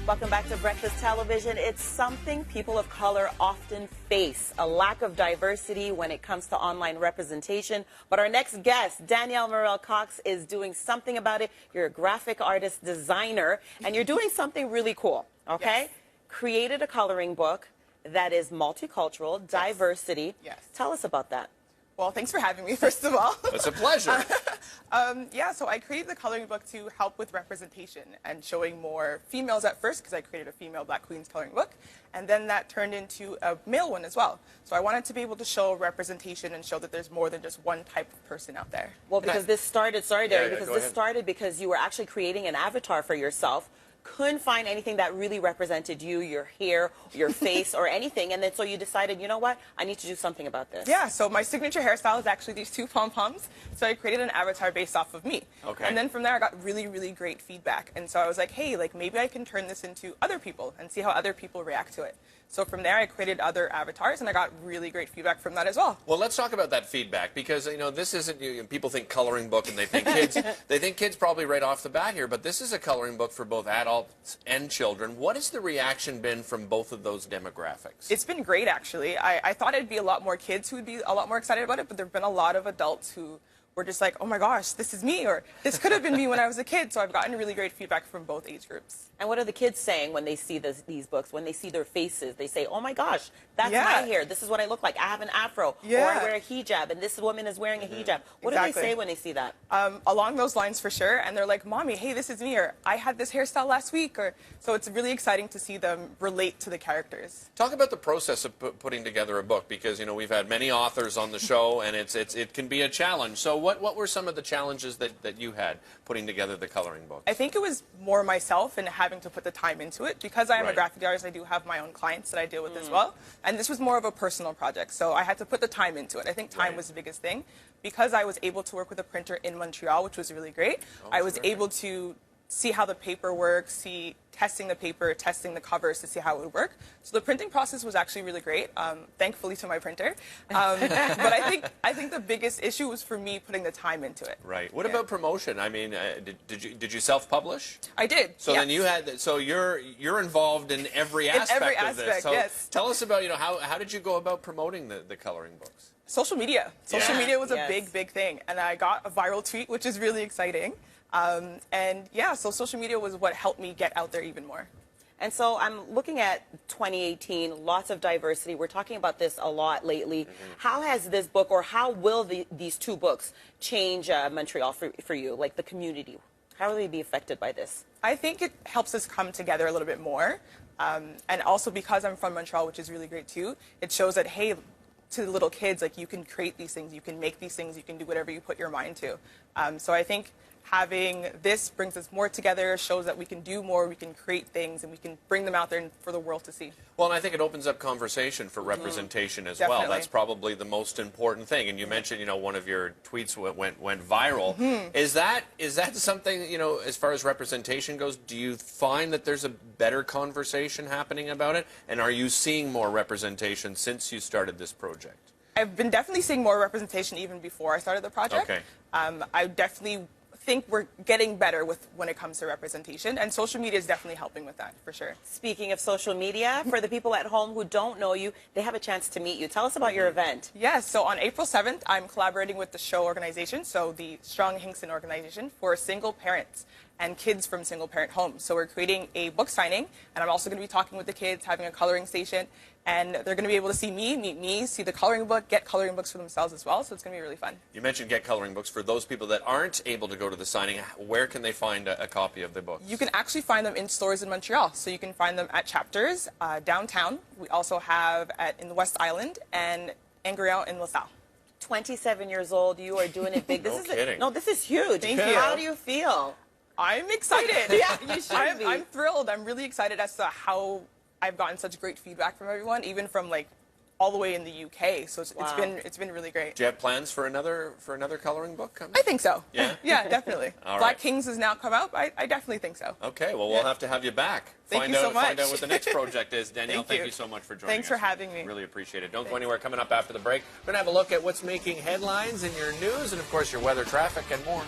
Welcome back to Breakfast Television. It's something people of color often face, a lack of diversity when it comes to online representation. But our next guest, Danielle Murrell Cox, is doing something about it. You're a graphic artist, designer, and you're doing something really cool, okay? Yes. Created a coloring book that is multicultural, diversity. Yes. Tell us about that. Well, thanks for having me, first of all. It's a pleasure. Yeah, so I created the coloring book to help with representation and showing more females at first, because I created a female Black Queens coloring book, and then that turned into a male one as well. So I wanted to be able to show representation and show that there's more than just one type of person out there. Well, because this started, sorry, Derry, because this started because you were actually creating an avatar for yourself. Couldn't find anything that really represented you, your hair, your face, or anything, and then so you decided, you know what, I need to do something about this. Yeah, so my signature hairstyle is actually these two pom-poms, so I created an avatar based off of me. Okay. And then from there I got really, really great feedback, and so I was like, hey, like maybe I can turn this into other people and see how other people react to it. So from there, I created other avatars, and I got really great feedback from that as well. Well, let's talk about that feedback, because this isn't. People think coloring book, and they think kids. They think kids probably right off the bat here, but this is a coloring book for both adults and children. What has the reaction been from both of those demographics? It's been great, actually. I thought it'd be a lot more kids who would be a lot more excited about it, but there've been a lot of adults who were just like, oh my gosh, this is me, or this could have been me when I was a kid. So I've gotten really great feedback from both age groups. And what are the kids saying when they see these books, when they see their faces? They say, oh my gosh, that's my hair. This is what I look like. I have an afro, or I wear a hijab, and this woman is wearing a hijab. What do they say when they see that? Along those lines, for sure. And they're like, Mommy, hey, this is me, or I had this hairstyle last week. Or so it's really exciting to see them relate to the characters. Talk about the process of putting together a book, because we've had many authors on the show, and it can be a challenge. So what were some of the challenges that you had putting together the coloring book? I think it was more myself and having to put the time into it. Because I am a graphic artist, I do have my own clients that I deal with as well. And this was more of a personal project, so I had to put the time into it. I think time was the biggest thing. Because I was able to work with a printer in Montreal, which was really great, I was able to see how the paper works, see testing the paper, testing the covers to see how it would work. So the printing process was actually really great, thankfully to my printer. But I think the biggest issue was for me putting the time into it. Right. What about promotion? I mean, did you self-publish? I did. So then you had, so you're involved in every aspect of this. So yes. Tell us about how did you go about promoting the coloring books? Social media. Social media was a big thing, and I got a viral tweet, which is really exciting. And yeah, so social media was what helped me get out there even more. And so I'm looking at 2018, lots of diversity. We're talking about this a lot lately. How has this book, or how will these two books change Montreal for you, like the community? How will they be affected by this? I think it helps us come together a little bit more. And also because I'm from Montreal, which is really great too, it shows that, hey, to the little kids, like, you can create these things, you can make these things, you can do whatever you put your mind to. So I think having this brings us more together, shows that we can do more, we can create things, and we can bring them out there for the world to see. Well, and I think it opens up conversation for representation as well. That's probably the most important thing. And you mentioned, one of your tweets went viral. Is that something, as far as representation goes, do you find that there's a better conversation happening about it? And are you seeing more representation since you started this project? I've been definitely seeing more representation even before I started the project. Okay. I definitely think we're getting better when it comes to representation, and social media is definitely helping with that, for sure. Speaking of social media, for the people at home who don't know you, they have a chance to meet you. Tell us about your event. Yes, so on April 7th, I'm collaborating with the SHOW organization, so the Strong Hinkson organization, for single parents and kids from single parent homes. So we're creating a book signing, and I'm also going to be talking with the kids, having a coloring station, and they're going to be able to see me, meet me, see the coloring book, get coloring books for themselves as well, so it's going to be really fun. You mentioned get coloring books. For those people that aren't able to go to the signing, where can they find a copy of the book? You can actually find them in stores in Montreal, so you can find them at Chapters downtown. We also have in the West Island and Angrion in LaSalle. 27 years old, you are doing it big. No kidding. No, this is huge. Thank you. How do you feel? I'm excited. Yeah, you should be. I'm thrilled. I'm really excited as to how I've gotten such great feedback from everyone, even from all the way in the UK. So it's been really great. Do you have plans for another coloring book coming? I think so. Yeah? Yeah, definitely. All Black right. Kings has now come out. I definitely think so. Okay, well, we'll have to have you back. Thank you so much. Find out what the next project is. Danielle, Thank you so much for joining Thanks us. for having me. Really appreciate it. Don't go anywhere. Coming up after the break, we're going to have a look at what's making headlines in your news and, of course, your weather, traffic, and more.